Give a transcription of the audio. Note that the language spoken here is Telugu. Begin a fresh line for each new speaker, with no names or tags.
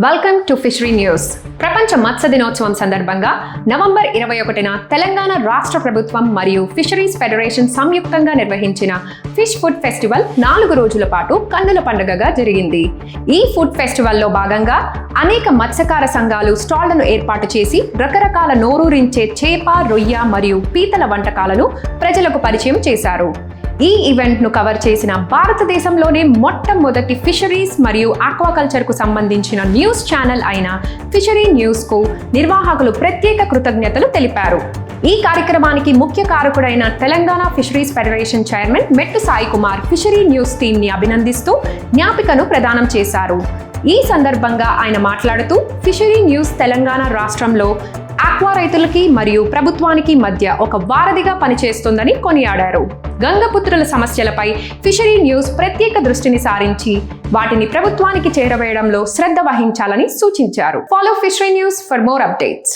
Welcome to fishery news. ప్రపంచ మత్స్య దినోత్సవం సందర్భంగా నవంబర్ 21న తెలంగాణ రాష్ట్ర ప్రభుత్వం మరియు ఫిషరీస్ ఫెడరేషన్ సంయుక్తంగా నిర్వహించిన ఫిష్ ఫుడ్ ఫెస్టివల్ 4 రోజుల పాటు కన్నుల పండుగగా జరిగింది. ఈ ఫుడ్ ఫెస్టివల్లో భాగంగా అనేక మత్స్యకార సంఘాలు స్టాళ్లను ఏర్పాటు చేసి రకరకాల నోరూరించే చేప, రొయ్య మరియు పీతల వంటకాలను ప్రజలకు పరిచయం చేశారు. ఈ ఈవెంట్ ను కవర్ చేసిన భారతదేశంలోనే మొట్టమొదటి ఫిషరీస్ మరియు ఆక్వాకల్చర్ కు సంబంధించిన న్యూస్ ఛానల్ అయిన ఫిషరీ న్యూస్ కు నిర్వాహకులు ప్రత్యేక కృతజ్ఞతలు తెలిపారు. ఈ కార్యక్రమానికి ముఖ్య కారకుడైన తెలంగాణ ఫిషరీస్ ఫెడరేషన్ చైర్మన్ మెట్టు Sai Kumar fishery news team ని అభినందిస్తూ జ్ఞాపికను ప్రదానం చేశారు. ఈ సందర్భంగా ఆయన మాట్లాడుతూ ఫిషరీ న్యూస్ తెలంగాణ రాష్ట్రంలో ఆక్వా రైతులకి మరియు ప్రభుత్వానికి మధ్య ఒక వారధిగా పనిచేస్తుందని కొనియాడారు. గంగపుత్రుల సమస్యలపై ఫిషరీ న్యూస్ ప్రత్యేక దృష్టిని సారించి వాటిని ప్రభుత్వానికి చేరవేయడంలో శ్రద్ధ వహించాలని సూచించారు. Follow fishery news for more updates.